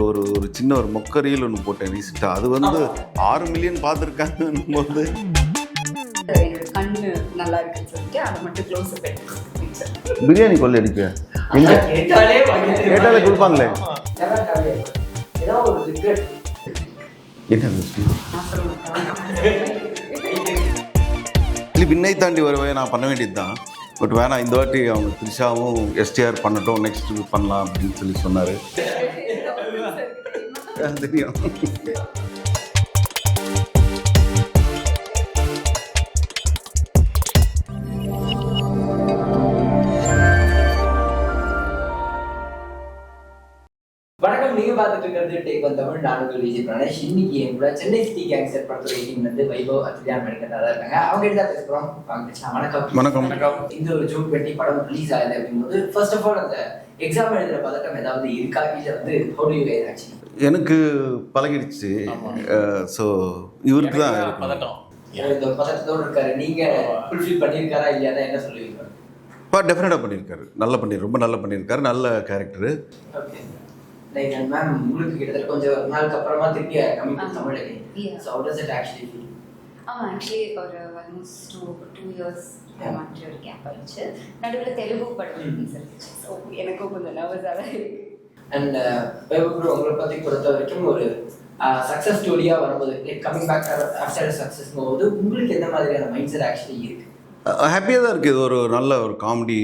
ஒரு ஒரு சின்ன ஒரு மொக்க ரீல் ஒன்று போட்டேன் ரீசெண்டாக. அது வந்து 6 மில்லியன் பார்த்துருக்காங்கன்னும் போது கண்ணு நல்லா இருக்குன்னு சொல்லிட்டு அதை மட்டும் க்ளோஸ் பிரியாணி கொள்ளை அடிப்பேன் எங்கே கேட்டாலே கொடுப்பாங்களே. என்ன இல்லை விண்ணை தாண்டி வருவே நான் பண்ண வேண்டியது தான். பட் வேணாம், இந்த வாட்டி அவங்க த்ரிஷாவும் எஸ்டிஆர் பண்ணட்டும், நெக்ஸ்ட் பண்ணலாம் அப்படின்னு சொல்லி சொன்னார். தெரியும். வணக்கம், நீங்க பார்த்துட்டு இருக்கிறது டேக் ஒன் தமிழ். நான் உங்கள் விஜய் பிரணேஷ். இன்னைக்கு என் கூட சென்னை சிட்டி கேங்ஸ்டர் படத்துறை டீம் வந்து வைபவ் அத்ரியா மெடிக்கல் தான் இருக்காங்க. அவங்க கிட்ட தான் பேசுறோம். வணக்கம். வணக்கம். இந்த ஒரு ஜூன் 20 படம் ரிலீஸ் ஆகுது அப்படிங்கும்போது ஃபர்ஸ்ட் ஆஃப் ஆல் அந்த எக்ஸாம் எழுதுற பதட்டம் ஏதாவது இருக்கா? இல்லை வந்து how do you guys actually? எனக்கு பழகிடுச்சு. ஸோ இவருக்கு தான் பதட்டம். இந்த ஒரு பதட்டத்தோடு இருக்காரு. நீங்க ஃபுல்ஃபில் பண்ணியிருக்காரா இல்லையா? என்ன சொல்லுவீங்க? டெஃபினட்டாக பண்ணியிருக்காரு. ரொம்ப நல்லா பண்ணியிருக்காரு. நல்ல character. Okay. Like and ma'am, உங்களுக்கு கிட்டத்தட்ட கொஞ்சம் நாளுக்கு அப்புறமா திருப்பி coming to Tamil again. So how does it actually feel? Actually ஒரு ஆல்மோஸ்ட் 2 இயர்ஸ் மாதிரி ஒரு கேப் ஆயிடுச்சு. நடுவில் தெலுங்கு படம் ரிலீஸ் ஆயிடுச்சு. ஸோ எனக்கும் கொஞ்சம் நர்வஸாக தான் இருக்கு. அண்ட் வைபவ் உங்களை பற்றி பொறுத்த வரைக்கும் ஒரு சக்ஸஸ் ஸ்டோரியாக வரும்போது like coming back after success போது உங்களுக்கு எந்த மாதிரியான மைண்ட் செட் ஆக்சுவலி இருக்கு? ஹாப்பியாக தான் இருக்குது. இது ஒரு நல்ல ஒரு காமெடி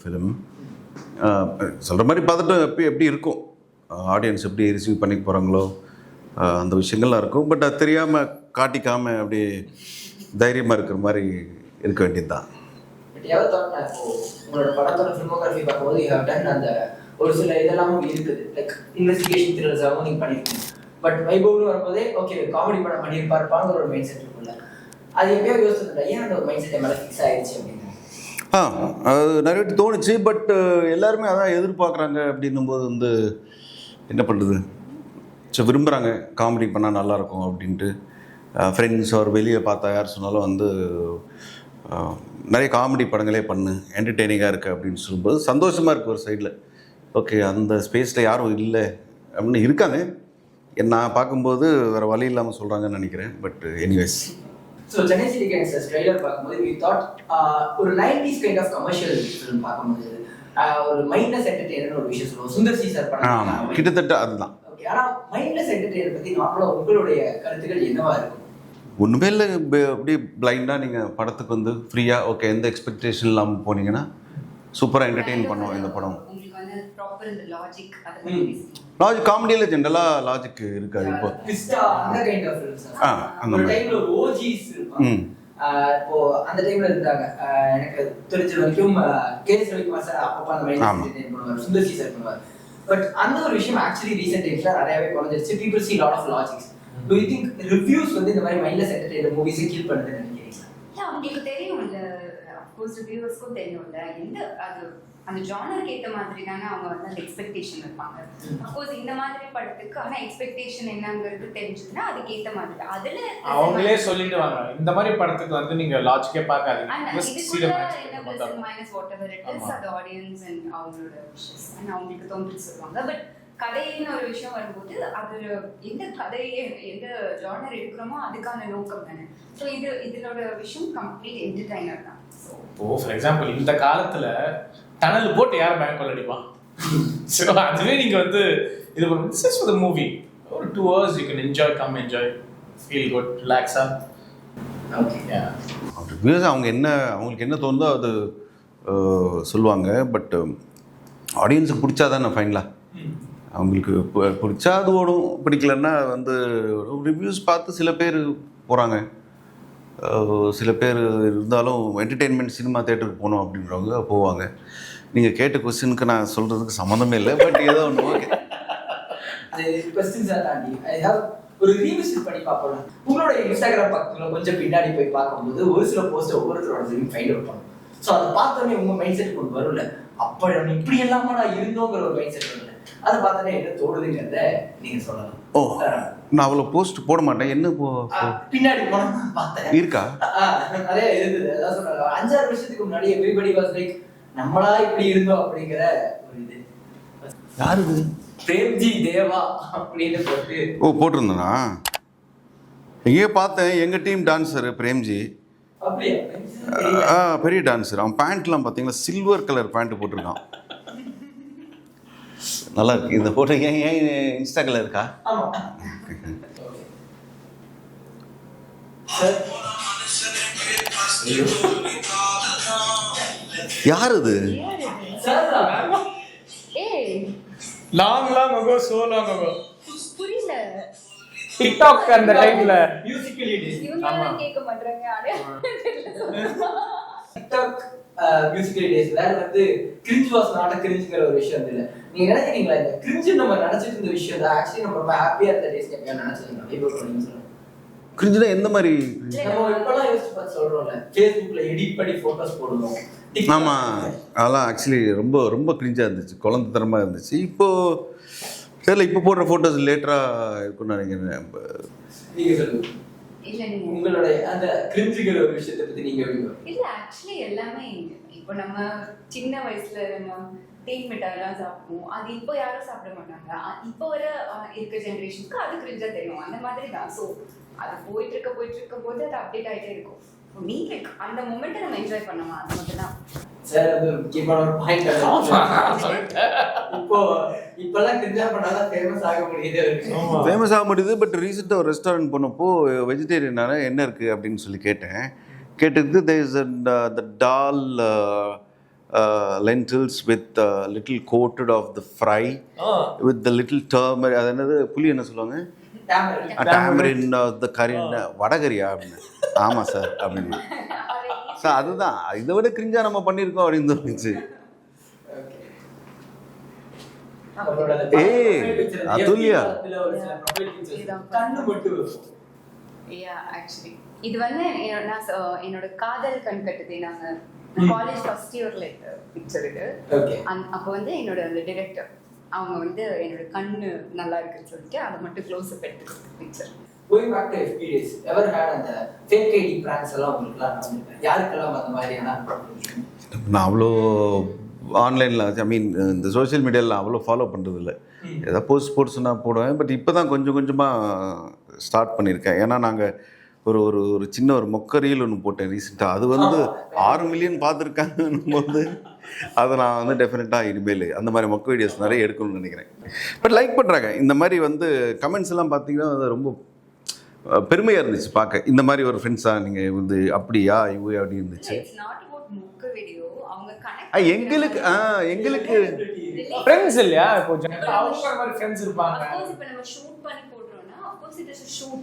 ஃபிலிம். சொல்கிற மாதிரி பார்த்துட்டு எப்படி இருக்கும், ஆடியன்ஸ் எப்படி ரிசீவ் பண்ணி போகிறாங்களோ அந்த விஷயங்கள்லாம் இருக்கும். பட் அது தெரியாமல் காட்டிக்காமல் அப்படி தைரியமாக இருக்கிற மாதிரி இருக்க வேண்டியது தான். பட் எவ்வளோ தோணுனா இப்போ உங்களோட படத்தோட ஃபிலிமோகிராஃபி பார்க்கும்போது யூ ஹேவ் டன் அந்த ஒரு சில இதெல்லாமும் இருக்குது. லைக் இன்வெஸ்டிகேஷன் த்ரில்லர்ஸாகவும் நீங்கள் பண்ணியிருக்கீங்க. பட் வைபவ்னு வரும்போதே ஓகே காமெடி படம் பண்ணியிருப்பாருப்பாங்கிற ஒரு மைண்ட் செட் இருக்குல்ல, அது எப்பயோ யோசிச்சுருந்தா ஏன் அந்த ஒரு மைண்ட் செட் மேலே ஃபிக்ஸ் ஆயிடுச்சு அப்படின்னு? அது நிறைய வாட்டி தோணுச்சு. பட் எல்லாருமே அதான் எதிர்பார்க்குறாங்க அப்படின்னும் போது வந்து என்ன பண்ணுறது. ஸோ விரும்புகிறாங்க காமெடி பண்ணால் நல்லாயிருக்கும் அப்படின்ட்டு. ஃப்ரெண்ட்ஸ் ஒரு வெளியே பார்த்தா யார் சொன்னாலும் வந்து நிறைய காமெடி படங்களே பண்ணு, என்டர்டெய்னிங்காக இருக்குது அப்படின்னு சொல்லும்போது சந்தோஷமாக இருக்குது ஒரு சைடில். ஓகே, அந்த ஸ்பேஸில் யாரும் இல்லை அப்படின்னு இருக்காங்க. நான் பார்க்கும்போது வேறு வழி இல்லாமல் சொல்கிறாங்கன்னு நினைக்கிறேன். But anyways, so Chennai city gangsters trailer பார்க்கும்போது வி தாட் ஒரு 90s kind of commercial film பார்க்கும்போது ஒரு மைண்ட்லெஸ் என்டர்டெய்னர் ஒரு விஷயம் சொல்லுவோம். சுந்தர் சி சார் படம் கிட்டத்தட்ட அதுதான். ஓகே, ஆனால் மைண்ட்லெஸ் என்டர்டெய்னர் பற்றி நார்மலாக உங்களுடைய கருத்துக்கள் என்னவா இருக்கும்? ஒன்றுமே இல்லை, அப்படியே பிளைண்டாக நீங்கள் படத்துக்கு வந்து ஃப்ரீயாக ஓகே எந்த எக்ஸ்பெக்டேஷன் இல்லாமல் போனீங்கன்னா சூப்பராக என்டர்டெயின் பண்ணுவோம் இந்த படம். லாஜிக் காமெடியில் ஜென்ரலாக லாஜிக் இருக்காது. இப்போ அந்த டைம்ல ஓஜிஸ் இப்போ அந்த டைம்ல இருந்தாங்க. எனக்கு தெரிஞ்ச வரைக்கும் கேஎஸ் ரவிக்குமார் சார் அப்பப்போ அந்த மைண்ட் பண்ணுவார், சுந்தர் சி சார் பண்ணுவார். பட் அந்த ஒரு விஷயம் ஆக்சுவலி ரீசெண்ட் டைம்ஸ்ல நிறையவே குறைஞ்சிருச்சு. People see lot of logics. Do you think reviews வந்து இந்த மாதிரி மைண்ட்லெஸ் என்டர்டெய்னர் மூவிஸை கில் பண்ணுதுன்னு நினைக்கிறீங்களா? அவங்களுக்கு தெரியும் இல்ல, அஃப்கோர்ஸ் ரிவ்யூவர்ஸ்க்கும் தெரியும் இல்ல, எந்த அது அந்த ஜானருக்கு ஏற்ற மாதிரி தானே அவங்க வந்து அந்த எக்ஸ்பெக்டேஷன் இருப்பாங்க. அஃப்கோர்ஸ் இந்த மாதிரி படத்துக்கு ஆனால் எக்ஸ்பெக்டேஷன் என்னங்கிறது தெரிஞ்சதுன்னா அதுக்கு ஏற்ற மாதிரி அதில் அவங்களே சொல்லிட்டு வாங்க, இந்த மாதிரி படத்துக்கு வந்து நீங்க லாஜிக்கே பார்க்காதீங்க. Minus what ever it is, அது ஆடியன்ஸ் அண்ட் அவங்களோட விஷஸ் அண்ட் அவங்களுக்கு தோன்றி சொல்லுவாங்க. பட் கதைன்னு ஒரு விஷயம் வரும்போது அது எந்த கதையை எந்த ஜானர் எடுக்கிறோமோ அதுக்கான நோக்கம் தானே. ஸோ இதோட விஷயம் கம்ப்ளீட் என்டர்டைனர் தான். இப்போ ஃபார் எக்ஸாம்பிள் இந்த காலத்துல டனல் போட்டு யார் பேங்க் அடிப்பான்? ஸோ அதுவே நீங்க வந்து இது ஒரு this is for the movie. ஒரு 2 hours you can enjoy, come enjoy, feel good, relax. Okay, reviews அவங்க என்ன அவங்களுக்கு என்ன தோணுதோ அது சொல்லுவாங்க. பட் ஆடியன்ஸுக்கு பிடிச்சா தானே ஃபைனலாக அவங்களுக்கு பிடிச்சா அது ஓடும், பிடிக்கலன்னா வந்து ரிவ்யூஸ் பார்த்து சில பேர் போகிறாங்க. சில பேர் இருந்தாலும் என்டர்டெயின்மெண்ட் சினிமா தேட்டருக்கு போகணும் அப்படின்றவங்க போவாங்க. நீங்கள் கேட்ட கொஸ்டினுக்கு நான் சொல்கிறதுக்கு சம்மந்தமே இல்லை. பட் ஏதோ ஒன்று ஓகே. அது கொஸ்டின்ஸாக தாண்டி ஐ ஹவ் ஒரு ரீவிசிட் பண்ணி பார்ப்போம். உங்களோட இன்ஸ்டாகிராம் பக்கத்தில் கொஞ்சம் பின்னாடி போய் பார்க்கும்போது ஒரு சில போஸ்ட்டை ஒவ்வொருத்தரோட ஃபைண்ட் அவுட் பண்ணும். ஸோ அதை பார்த்தோன்னே உங்கள் மைண்ட் செட் கொண்டு வரும்ல, அப்படி அவன் இப்படி எல்லாமா நான் இருந்தோங்கிற ஒரு மைண்ட் செட் வரும்ல, அதை பார்த்தோன்னே என்ன தோடுதுங்கிறத நீங்கள் சொல்லலாம். ஓ, நான் அவ்வளோ போஸ்ட் போட மாட்டேன். என்ன பின்னாடி போனா பார்த்தேன் இருக்கா நிறைய இருக்குது. அதான் சொல்றாங்க 5-6 வருஷத்துக்கு முன்னாடி எவ்ரிபடி வாஸ் லைக் நம்மளா இப்படி இருந்தோம் அப்படிங்கிற ஒரு இது. யார் இது? பிரேம்ஜி தேவா அப்படின்னு போட்டு போட்டிருந்தேனா? எங்கேயோ பார்த்தேன். எங்கள் டீம் டான்ஸரு பிரேம்ஜி. அப்படியா? பெரிய டான்ஸர். அவன் பேண்ட்லாம் பார்த்தீங்கன்னா சில்வர் கலர் பேண்ட் போட்டிருக்கான். நல்லா இருக்கு இந்த ஃபோட்டோ. ஏன் இன்ஸ்டாகிராமில் இருக்கா? ஆமா சார். யார் இது? சார் ஏய் long ago, so long ago. புரியல. டிக்டாக் அந்த டைம்ல மியூசிக்கலி இவங்க எல்லாம் கேட்க மாட்டாங்க. டிக்டாக் மியூசிக்கல் டேஸ்ல வந்து கிரிஞ்ச் வாஸ் நாட் அ கிரிஞ்சுங்கிற ஒரு விஷயம் இல்ல. நீங்க நினைக்கிறீங்களா இந்த கிரிஞ்சு நம்ம நினைச்சிட்டு இருந்த விஷயம் தான் ஆக்சுவலி நம்ம ரொம்ப ஹாப்பியா இருந்த டேஸ் எப்பயா நினைச்சிருந்தோம்? இப்போ நீங்க சொல்லுங்க. கிரிஞ்சுனா எந்த மாதிரி? நம்ம இப்பெல்லாம் யோசிச்சு பார்த்து சொல்றோம்ல, ஃபேஸ்புக்ல எடிட் பண்ணி போட்டோஸ் போடுவோம். ஆமாம், அதெல்லாம் ஆக்சுவலி ரொம்ப ரொம்ப கிரிஞ்சாக இருந்துச்சு, குழந்தைத்தனமாக இருந்துச்சு. இப்போது தெரியல, இப்போ போடுற ஃபோட்டோஸ் லேட்டராக இருக்குன்னு நினைக்கிறேன். நீங்க சொல்லுங்க. இல்ல நீங்க உங்களுடைய அந்த கிரிஞ்சுங்கிற ஒரு விஷயத்தை பத்தி நீங்க எப்படி? இல்ல ஆக்சுவலி எல்லாமே இப்போ நம்ம சின்ன வயசுல நம்ம தேன் மிட்டாயெல்லாம் சாப்பிடுவோம். அது இப்போ யாரும் சாப்பிட மாட்டாங்க. இப்போ வர இருக்க ஜென்ரேஷனுக்கு அது கிரிஞ்சா தெரியும். அந்த மாதிரி தான். ஸோ அது போயிட்டு இருக்க போது அது அப்டேட் ஆகிட்டே இருக்கும். நீங்க அந்த மொமெண்ட்டை நம்ம என்ஜாய் பண்ணலாம். அது மட்டும் தான் சார். அது முக்கியமான ஒரு பாயிண்ட். இப்பெல்லாம் கிரிஞ்சா பண்ணாதான் ஃபேமஸ் ஆக முடியுது. ஃபேமஸ் ஆக முடியுது. பட் ரீசெண்டாக ஒரு ரெஸ்டாரண்ட் போனப்போ வெஜிடேரியனான என்ன இருக்குது அப்படின்னு சொல்லி கேட்டேன். கேட்டதுக்கு there is the dal lentils with little coated of the fry with the little turmeric. அது என்னது, புளி என்ன சொல்லுவாங்க? tamarind the curry. வடகரியா அப்படின்னு. ஆமாம் சார் அப்படின்னு. சார் அதுதான், இதை விட கிரிஞ்சா நம்ம பண்ணியிருக்கோம் அப்படின்னு தோணுச்சு. அதுல்யா கண்ணு மட்டும். ஆக்சுவலி இது வந்து என்னோட காதல் கண் கட்டுது. நாங்க காலேஜ் ஃபர்ஸ்ட் இயர்ல இருக்க பிக்சர் இது. அப்போ வந்து என்னோட அந்த டிரெக்டர் அவங்க வந்து என்னோட கண்ணு நல்லா இருக்குன்னு சொல்லிட்டு அதை மட்டும் க்ளோஸ் அப் எடுத்துக்கிட்டு picture. Going back to FPDs, ever had அந்த fake ID pranks எல்லாம் உங்களுக்குலாம் நடந்துருக்கு? யாருக்கெல்லாம் அந்த மாதிரியான? நான் அவ்வளோ ஆன்லைனில் ஐ மீன் இந்த சோஷியல் மீடியாவில் அவ்வளோ ஃபாலோ பண்ணுறது இல்லை. ஏதாவது போஸ்ட் நான் போடுவேன். பட் இப்போ தான் கொஞ்சம் கொஞ்சமாக ஸ்டார்ட் பண்ணியிருக்கேன். ஏன்னா நாங்கள் ஒரு சின்ன ஒரு மொக்க ரீல் ஒன்று போட்டேன் ரீசெண்டாக. அது வந்து 6 மில்லியன் பார்த்துருக்காங்கன்னும் போது அதை நான் வந்து டெஃபினட்டாக இனிமேல் அந்த மாதிரி மொக்க வீடியோஸ் நிறைய எடுக்கணும்னு நினைக்கிறேன். பட் லைக் பண்ணுறாங்க. இந்த மாதிரி வந்து கமெண்ட்ஸ் எல்லாம் பார்த்தீங்கன்னா அது ரொம்ப பெருமையாக இருந்துச்சு பார்க்க. இந்த மாதிரி ஒரு ஃப்ரெண்ட்ஸாக நீங்கள் வந்து அப்படியா இவ அப்படி இருந்துச்சு. எங்களுக்கு ஃப்ரெண்ட்ஸ் இல்லையா? இப்போ அவங்க மாதிரி ஃப்ரெண்ட்ஸ் இருப்பாங்க. இப்போ நம்ம ஷூட் பண்ணி போடுறோம்னா of course it is a shoot.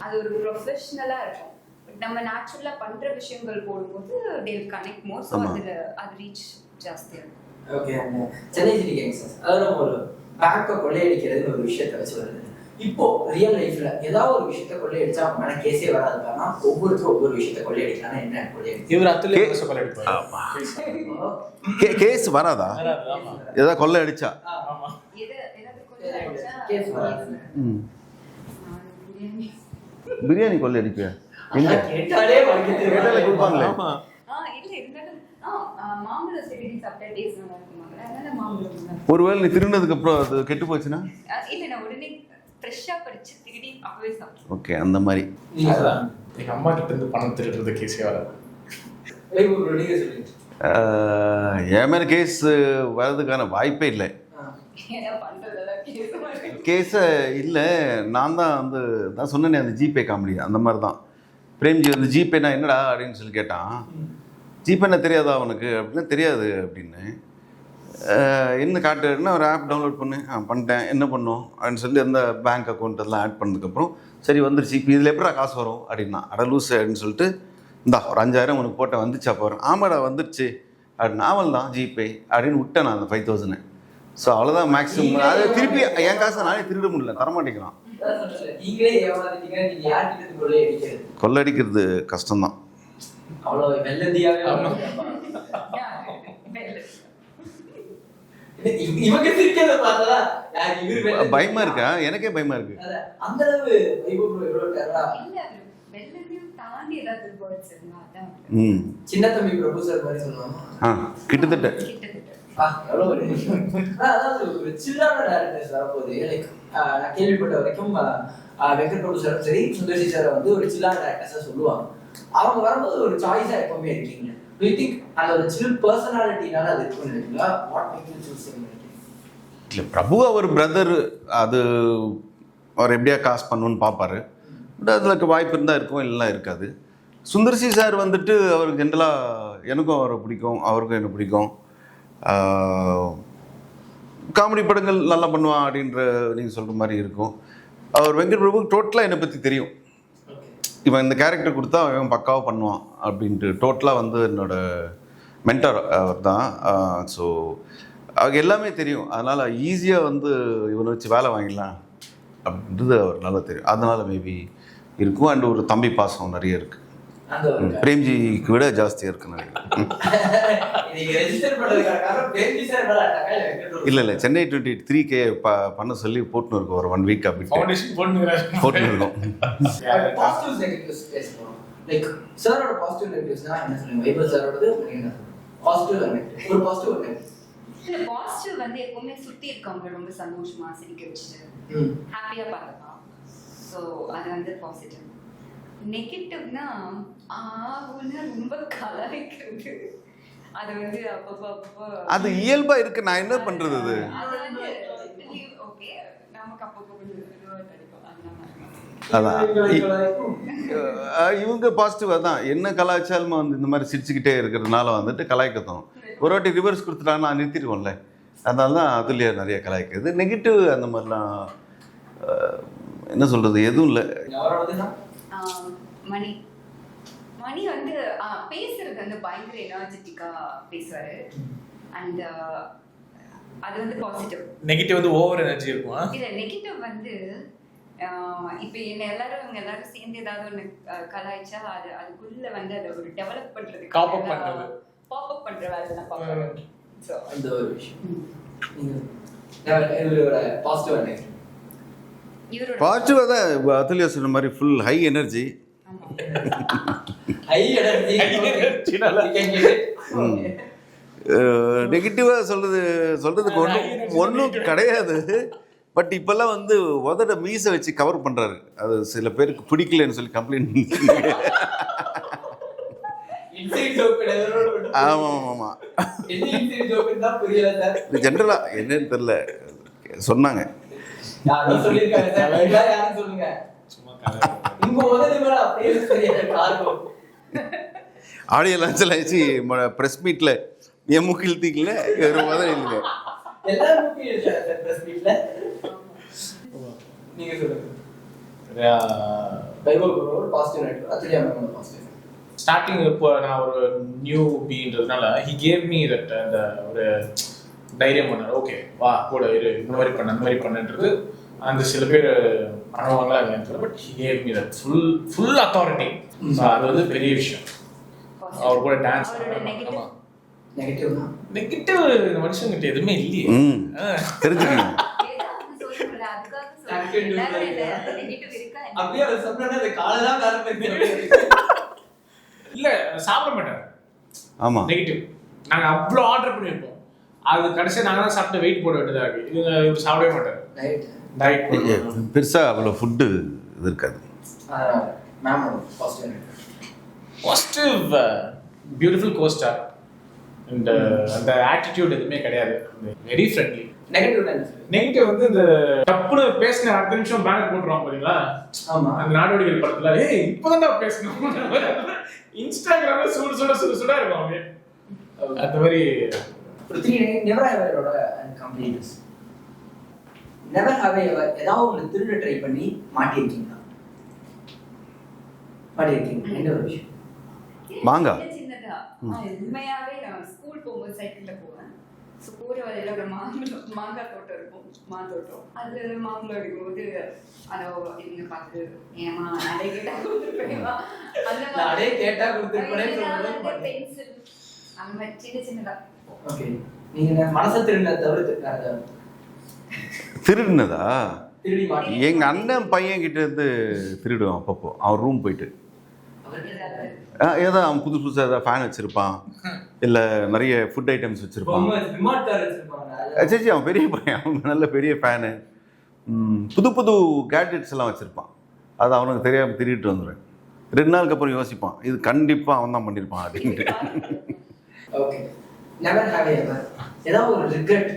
அது ஒரு ப்ரொஃபஷனலா இருக்கும். பட் நம்ம நேச்சுரலா பண்ற விஷயங்கள் போடும்போது they will connect more. So அது ரீச் ஜாஸ்தியா இருக்கும். ஓகே. சென்னை சிட்டி கேங்ஸ்டர்ஸ் அதாவது ஒரு பேங்கை கொள்ளையடிக்கிறது ஒரு விஷயத்தை வச்சு வருது. இப்போ ரியல் லைஃப்ல ஏதாவது ஒரு விஷயத்தை கொள்ளையடிச்சா அவங்க மேலே கேஸே வராது. காரணம் ஒவ்வொருத்தரும் ஒவ்வொரு விஷயத்தை கொள்ளையடிக்கலாம். என்ன கொள்ளையடிச்சு இவர் அத்துலே கொள்ளையடிப்பாரு. கேஸ் வராதா? ஏதாவது கொள்ளை அடிச்சா பிரியாணி கொள்ளை அடிப்பியா? கேட்டாலே கொடுப்பாங்களே. ஒருவேளை நீ திருடினதுக்கு அப்புறம் அது கெட்டு போச்சுன்னா ஓகே அந்த மாதிரி. எங்க அம்மா கிட்ட இருந்து பணம் திருடுறது கேஸே வராது. என் மேலே கேஸ் வர்றதுக்கான வாய்ப்பே இல்லை. கேஸை இல்லை, நான் தான் வந்து தான் சொன்னேனே அந்த ஜிபே காமெடி அந்த மாதிரி தான். பிரேம்ஜி வந்து ஜிபேனா என்னடா அப்படின்னு சொல்லி கேட்டான். ஜிபேனா தெரியாதா அவனுக்கு அப்படின்னா தெரியாது அப்படின்னு. என்ன காட்டுன்னா ஒரு ஆப் டவுன்லோட் பண்ணு. பண்ணிட்டேன். என்ன பண்ணோம் அப்படின்னு சொல்லி அந்த பேங்க் அக்கௌண்ட் எல்லாம் ஆட் பண்ணதுக்கப்புறம் சரி வந்துருச்சு. இப்போ இதில் எப்படா காசு வரும் அப்படின்னா அட லூஸ் அப்படின்னு சொல்லிட்டு இந்தா ஒரு 5000 உனக்கு போட்ட வந்துச்சா போகிறேன். ஆமாடா வந்துருச்சு அப்படின்னு. ஆவல் தான் ஜிபே அப்படின்னு விட்டேன் நான் அந்த 5000. ஸோ அவ்வளோதான் மேக்ஸிமம். அது திருப்பி என் காசை நானே திருட முடியல, தரமாட்டேங்கிறான். கொள்ளடிக்கிறது கஷ்டம்தான். பயமா இருக்கா? எனக்கே பயமா இருக்கு. சின்ன தம்பி பிரபு சார் மாதிரி சொல்லுவாங்க. கிட்டத்தட்ட எவ்வளவு ஒரு அதாவது ஒரு சில்லான டேரக்டர்ஸ் வரப்போகுது. லைக் நான் கேள்விப்பட்ட வரைக்கும் வெங்கட் பிரபு சாரும் சரி சுந்தர் சி சாரை வந்து ஒரு சில்லான டேரக்டர்ஸா சொல்லுவாங்க. அவங்க வரும்போது ஒரு சாய்ஸா எப்பவுமே இருக்கீங்க. Do you think அந்த ஒரு சில் பர்சனாலிட்டினால அது இருக்குன்னு நினைக்கிறீங்களா? வாட் மேக் யூ சூஸ் நினைக்கிறீங்க? இல்லை, பிரபு அவர் பிரதர், அது அவர் எப்படியா காசு பண்ணணும்னு பார்ப்பாரு. பட் அதில் வாய்ப்பு இருந்தால் இருக்கும், இல்லைனா இருக்காது. சுந்தர்சி சார் வந்துட்டு அவருக்கு ஜென்ரலாக எனக்கும் அவரை பிடிக்கும், அவருக்கும் எனக்கு பிடிக்கும். காமெடி படங்கள் நல்லா பண்ணுவான் அப்படின்ற நீங்கள் சொல்கிற மாதிரி இருக்கும். அவர் வெங்கட் பிரபுக்கு டோட்டலாக என்னை பற்றி தெரியும். இவன் இந்த கேரக்டர் கொடுத்தா அவன் பக்காவாக பண்ணுவான் அப்படின்ட்டு டோட்டலாக வந்து என்னோடய மென்டர் அவர் தான். ஸோ அவங்க எல்லாமே தெரியும். அதனால் ஈஸியாக வந்து இவனை வச்சு வேலை வாங்கிடலாம் அப்படின்றது அவர் நல்லா தெரியும். அதனால் மேபி இருக்கும். அண்ட் ஒரு தம்பி பாசம் நிறைய இருக்குது. பிரேம்ஜிக்கு விட ஜாஸ்தியாக இருக்கு நிறைய. இல்லை சென்னை 23K பண்ண சொல்லி போட்டுன்னு இருக்கோம் ஒரு 1 வீக் அப்படி போட்டுன்னு இருக்கோம். லைக் சாரோட பாசிட்டிவ் நெகட்டிவ்ஸ்னா என்ன சொல்லுங்க? வைபவ் சாரோடது என்ன பாசிட்டிவ் நெகட்டிவ்? ஒரு பாசிட்டிவ் ஒரு நெகட்டிவ். இல்ல பாசிட்டிவ் வந்து எப்பவுமே சுத்தி இருக்கவங்க ரொம்ப சந்தோஷமா சிரிக்க வச்சுட்டு ஹாப்பியா பார்க்கலாம். ஸோ அது வந்து பாசிட்டிவ். நெகட்டிவ்னா ரொம்ப கலாய்க்கிறது. அது வந்து அப்பப்போ அது இயல்பா இருக்கு. நான் என்ன பண்றது? அது வந்து ஓகே, நமக்கு அப்பப்போ கொஞ்சம் அதான் இவங்க பாசிட்டிவாக தான் என்ன கலாய்ச்சாலும் வந்து இந்த மாதிரி சிரிச்சுக்கிட்டே இருக்கிறதுனால வந்துட்டு கலாய்க்கத்தோம். ஒரு வாட்டி ரிவர்ஸ் கொடுத்துட்டாங்கன்னா நிறுத்திடுவோம்ல. அதனால தான் அதுலேயே நிறைய கலாய்க்குது. நெகட்டிவ் அந்த மாதிரிலாம் என்ன சொல்கிறது எதுவும் இல்லை. மணி மணி வந்து பேசுறது வந்து பயங்கர எனர்ஜெட்டிக்கா பேசுவாரு. அண்ட் அது வந்து பாசிட்டிவ். நெகட்டிவ் வந்து ஓவர் எனர்ஜி இருக்கும். இல்ல நெகட்டிவ் வந்து இப்போ என்ன எல்லாரும் சேர்ந்து ஏதாவது ஒன்று கலாய்ச்சா அதுக்குள்ள வந்து அதை ஒரு டெவலப் பண்றதுக்கு பாப் பண்ற வேலை தான் பார்ப்பாங்க. ஸோ அந்த ஒரு விஷயம் இவரோட பாசிட்டிவாக தான் அதுலேயே சொன்ன மாதிரி ஃபுல் ஹை எனர்ஜி. நெகட்டிவாக சொல்றதுக்கு ஒன்றும் கிடையாது. பட் இப்போல்லாம் வந்து உதட மீசை வச்சு கவர் பண்ணுறாரு. அது சில பேருக்கு பிடிக்கலன்னு சொல்லி கம்ப்ளைண்ட். ஆமாம் ஜென்ரலாக என்னன்னு தெரியல சொன்னாங்க. ஆடியோ லான்ச்சில் ஆச்சு ப்ரெஸ் மீட்டில் என் மூக்கு இழுத்திக்கல வேறு மாதிரி இல்லைங்க. ஸ்டார்டிங் இப்போ நான் ஒரு நியூ பீன்றதுனால ஹி கேவ் மீ தட் அந்த ஒரு தைரியம் பண்ணார். ஓகே வா கூட இரு, இந்த மாதிரி பண்ண அந்த மாதிரி பண்ணுன்றது அந்த சில பேர் பண்ணுவாங்களா இல்லைன்னு. But he gave me that full authority. அது வந்து பெரிய விஷயம். அவர் கூட டான்ஸ் நெகட்டிவ் இந்த மனுஷங்கிட்ட எதுவுமே இல்லையே. தெரிஞ்சுக்கணும். இல்ல சாப்பிட மாட்டாரு. ஆமா நெகட்டிவ். நாங்க அவ்வளோ ஆர்டர் பண்ணிருப்போம். அது கடைசியா நாங்க தான் சாப்பிட்டு வெயிட் போட வேண்டியதா இருக்கு. இவர் சாப்பிடவே மாட்டாரு. டயட் பெருசா அவ்வளோ ஃபுட்டு இது இருக்காது. Positive beautiful co-star. அண்ட் அந்த ஆட்டிடியூட் எதுவுமே கிடையாது. Very friendly. நெகட்டிவ் வந்து இந்த தப்புன்னு பேசின அடுத்த நிமிஷம் பேனர் போட்டுருவாங்க பாத்தீங்களா? அந்த நாடோடிகள் படத்துல இப்பதான் பேசணும் இன்ஸ்டாகிராம்ல சுட இருக்கும் அவங்க. அந்த மாதிரி ஏதாவது திருட ட்ரை பண்ணி மாட்டிருக்கீங்களா? என்ன ஒரு விஷயம்? மாங்காய் உண்மையாவே நான் ஸ்கூல் போகும்போது சைக்கிள்ல போவேன். ஸோ போகிற வரையில ஒரு மாங்காய் தோட்டம் இருக்கும், மாந்தோட்டம். அது மாம்பழம் எடுக்கும்போது அதை இவங்க பார்த்து ஏமா நிறைய கேட்டா கொடுத்துருப்பேன், அந்த மாதிரி பென்சில் அந்த மாதிரி சின்ன சின்னதா. ஓகே, நீங்க மனசை திருடினதை தவிர்த்து திருடினதா? எங்க அண்ணன் பையன் கிட்ட இருந்து திருடுவான் அப்பப்போ. அவன் ரூம் போயிட்டு அவருக்கு ஏதோ அவன் புதுசாக ஏதாவது ஃபேன் வச்சுருப்பான், இல்லை நிறைய ஃபுட் ஐட்டம்ஸ் வச்சுருப்பான். ரிமோட் கார் வச்சிருப்பாங்க. சரி அவன் பெரிய பையன், அவன் நல்ல பெரிய ஃபேனு. புது புது கேட்ஜெட்ஸ் எல்லாம் வச்சுருப்பான். அது அவனுக்கு தெரியாமல் திருட்டு வந்துடுவேன். 2 நாளுக்கு அப்புறம் யோசிப்பான், இது கண்டிப்பாக அவன் தான் பண்ணியிருப்பான் அப்படின்ட்டு. ஓகே, நெவர் ஹேவ் எவர் ஏதாவது ஒரு ரிக்ரெட்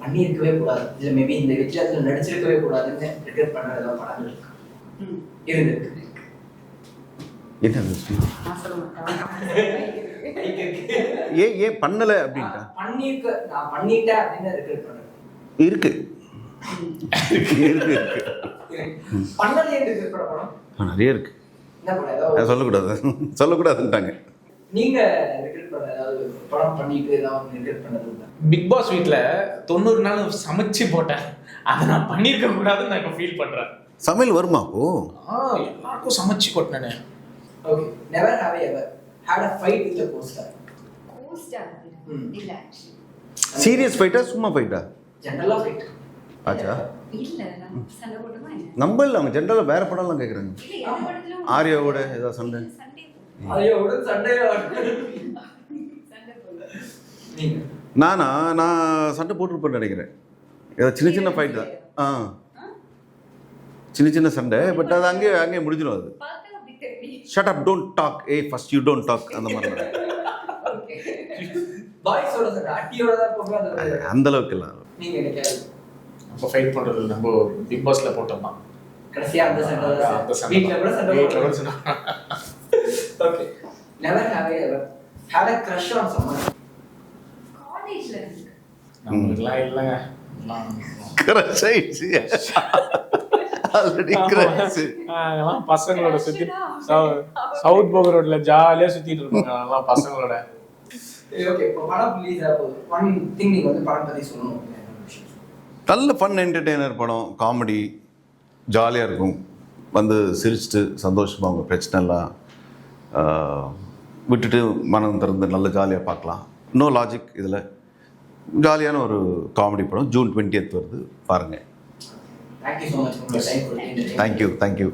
பண்ணியிருக்கவே கூடாது, இல்லை மேபி இந்த விஷயத்தில் நடிச்சிருக்கவே கூடாதுன்னு ரிக்ரெட் பண்ண ஏதாவது படங்கள் இருக்கு? இருந்திருக்கு. என்ன ஏன் பண்ணலை அப்படின்ட்டா? நான் பண்ணிட்டேன் அப்படின்னு ரிக்ரெட் பண்ணேன். இருக்கு இருக்கு இருக்கு பண்ணலையே ரிக்ரெட் பண்ண படம் நிறைய இருக்கு. என்ன படம்? ஏதாவது சொல்லக்கூடாதுன்ட்டாங்க. நீங்க ரிக்ரெட் பண்ண ஏதாவது படம் பண்ணிட்டு ஏதாவது ரிக்ரெட் பண்ணது உண்டா? பிக் பாஸ் வீட்டில் 90 நாள் சமைச்சு போட்டேன், அதை நான் பண்ணியிருக்க கூடாதுன்னு நான் இப்போ ஃபீல் பண்ணுறேன். சமையல் வருமா அப்போ? எல்லாருக்கும் சமைச்சு கொட்டினேனே. Okay, never have ever had a fight with a co-star. Co-star இல்ல actually. சீரியஸ் ஃபைட்டா சும்மா ஃபைட்டா? ஜெனரலா ஃபைட். ஆச்சா? இல்ல நம்ம சண்டை போடுமா என்ன? நம்ம இல்லை, அவங்க ஜென்ரலாக வேற படம்லாம் கேட்குறாங்க. இல்ல எல்லா படத்துலயும் ஆர்யாவோட ஏதாவது சண்டை? சண்டை ஐயோ உடனே சண்டையா சண்டை போடுவோம். நீங்க நான் சண்டை போட்டுருப்பேன்னு நினைக்கிறேன். ஏதோ சின்ன ஃபைட் தான். சின்ன சண்டை, பட் அது அங்கேயே முடிஞ்சிடும். அது பார்த்தா அப்படி தெரியும். Shut up, don't talk, first you don't talk, அந்த மாதிரி. ஓகே. பாய்ஸோட சண்டை அட்டியோட தான் போக அந்த அளவுக்கு இல்லை. நீங்க நினைக்காது நம்ம ஃபைட் பண்ணுறது நம்ம பிக் பாஸில் போட்டோம் தான். கடைசியா அந்த சண்டை அந்த சண்டை வீட்ல கூட சண்டை வீட்டில் கூட சண்டை. Okay, never have ever had a crush on someone. காலேஜ்ல இருக்கு. நம்மளுக்குலாம் இல்லைங்க. கிரஷ் ஆயிடுச்சு ஆல்ரெடி. கிரஷ் அதெல்லாம் பசங்களோட சுற்றி சவுத் போக ரோட்ல ஜாலியாக சுற்றிட்டு இருப்பாங்க அதெல்லாம் பசங்களோட. ஓகே, இப்போ படம் ரிலீஸ் ஆக போகுது. ஒன் திங் நீங்க வந்து படம் பத்தி சொல்லணும். நல்ல ஃபன் என்டர்டெய்னர் படம், காமெடி, ஜாலியாக இருக்கும். வந்து சிரிச்சுட்டு சந்தோஷமாக அவங்க பிரச்சனைலாம் விட்டுட்டு மனம் திறந்து நல்ல ஜாலியாக பார்க்கலாம். நோ லாஜிக் இதில். ஜாலியான ஒரு காமெடி படம். ஜூன் 20th வருது, பாருங்கள். Thank you so much for your time. Thank you. Thank you.